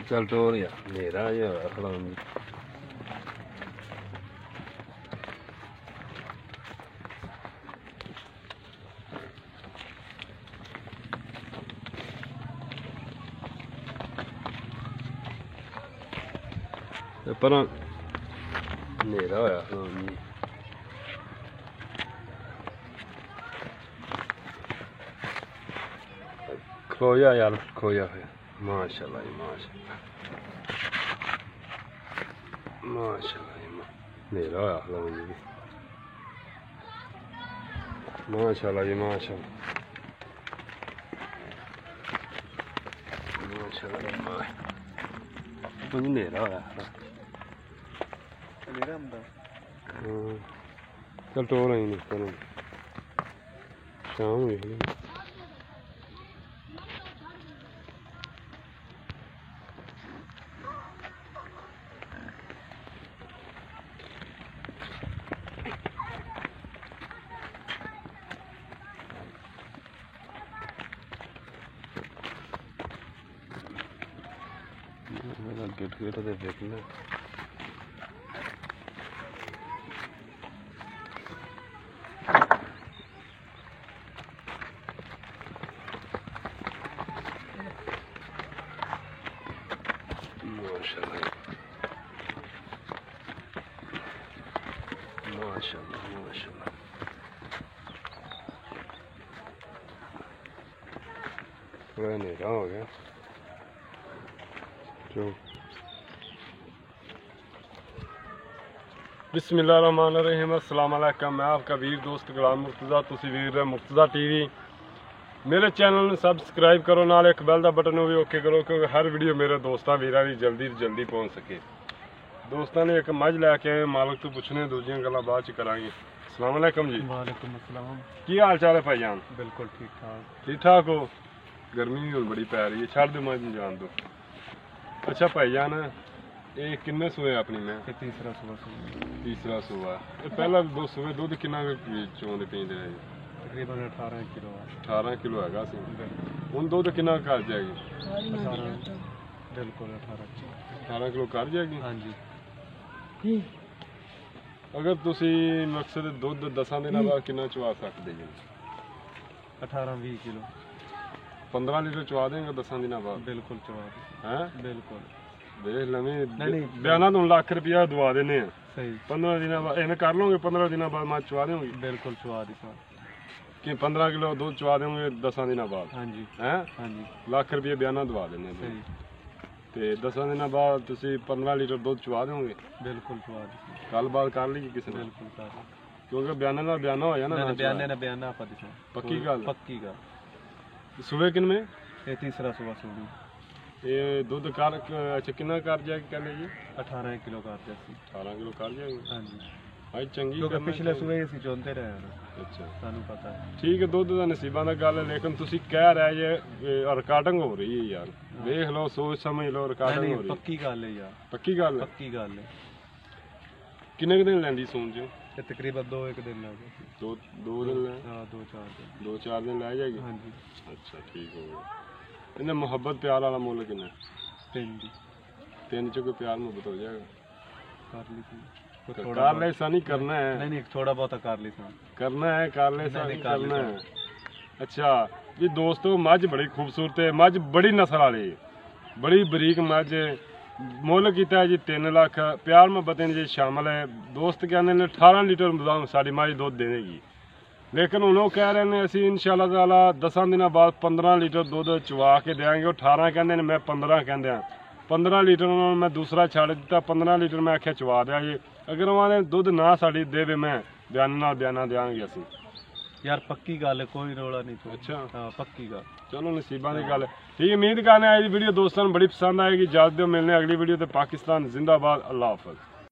चल टोर यार मेरा ये खड़ा पर नेरा होया खोया यार खोया है माशाल्लाह जी माशाल्लाह जी नेरा होया जी माशाल्लाह जी माशाल्लाह नेरा होया चल टोर आई नहीं शाम हुई गेट गेट देखना माशाल्लाह थोड़ा अंधेरा हो गया जो बिस्मिल्लाहिर्रहमानिर्रहीम अस्सलाम वालेकुम। मैं आपका वीर दोस्त गुलाम मुर्तज़ा, तुसी वीर है मुर्तज़ा टीवी। मेरे चैनल में सबसक्राइब करो, नाल एक बैल का बटन भी ओके करो क्योंकि हर वीडियो मेरे दोस्तों वीरां दी जल्दी पहुँच सके। दोस्तों ने एक मझ लैके आए, मालक तो पुछने दूजियां गल्लां बाद च करांगे। अस्सलाम वालेकुम जी। वालेकुम अस्सलाम। की हाल चाल है भाईजान? बिल्कुल ठीक ठाक हो? गर्मी भी हुण बड़ी पै रही है, छड़ दो मझ जान दो। अच्छा भाईजान ये किन्ने सूए अपनी में? तीसरा सूआ ये पहला दो सूए दुध किन्ना चोंदे पींदे ने? तकरीबन 18 किलो 18 किलो हैगा सी। हुण दुध किन्ना कर जाएगी? बिल्कुल 18 किलो कर जाएगी। हाँ जी। अगर तुसी मकसद दुध 10 दिनों बाद किन्ना चवा सकते जी? 18-20 किलो 15 लीटर चवा देंगे 10 दिनों बाद? बिल्कुल चवा हैं बिल्कुल। देख लवें बयाना तो लाख रुपया दवा देने हैं। सही 15 दिनों बाद इन्हें कर लोगे? 15 दिनों बाद मैं चवा दूंगी? बिल्कुल चवा दी सर कि 15 किलो दूध चवा देंगे 10 दिनों बाद? हाँ जी हैं हाँ जी लाख रुपये बयाना दवा देने। सही ते 10 दिनों बाद तुसी 15 लीटर दूध चवा दोगे? बिल्कुल चवा दी गल बात कर ली किसी ने? बिल्कुल कर क्योंकि बयाना ना बयाना हो जाना बयाना आप दिखा पक्की गल सुबह किन में ये तीसरा सुबह सूबी ये दूध कर अच्छा कितना कर जाएगी कहने जी? 18 किलो कर जाती 18 किलो कर जाएगी। हाँ जी भाई चंगी क्योंकि पिछले सुबह ਅਸੀਂ ਚੋਂਦੇ ਰਹੇ ਹਾਂ। अच्छा ਸਾਨੂੰ ਪਤਾ है। ठीक है दुध का नसीबा का गल है लेकिन तुसी कह रहे जे रिकॉर्डिंग हो रही है यार। देख लो सोच समझ लो रिकॉर्डिंग हो रही है। पक्की गल है यार पक्की गल है। पक्की गल है। किन्ने दिन लैंदी सून च? ये तकरीबन 2-1 दिन लग गए। दो दिन ले? हाँ 2-4 दिन 2-4 दिन लै जाएगी। हाँ जी अच्छा ठीक हो गया। इन्हें मोहब्बत प्यार वाला मुल किन्ना? 3 च कोई प्यार मोहब्बत हो जाएगा? कर ली कर ले ऐसा नहीं करना है। नहीं थोड़ा बहुत कर ली करना है कर ले ऐसा नहीं करना है। अच्छा जी दोस्तों मझ बड़ी खूबसूरत है, मझ बड़ी नस्ल वाली बड़ी बरीक मझ मुल किया जी 3 लाख। प्यार मोहब्बत जी शामिल है। दोस्त कहते हैं 18 लीटर साड़ी मझ दुध देगी लेकिन हूँ वो कह रहे हैं असी इंशाअल्लाह ताला 10 दिनों बाद 15 लीटर दुध चवा के देंगे। 18 कहते हैं मैं 15 कहते हैं 15 लीटर उन्होंने मैं दूसरा छड़ दिता 15 लीटर मैं आख्या चवा दिया जी। अगर उन्होंने दुध ना साड़ी देवे मैं बयाना देंगे असी यार पक्की गल है कोई रोला नहीं। अच्छा हाँ पक्की गल चलो नसीबा की गल है। ठीक उम्मीद करने आज वीडियो दोस्तों बड़ी पसंद आएगी। इजाजत दो मिलने अगली वीडियो। तो पाकिस्तान जिंदाबाद। अल्लाह हाफ़िज़।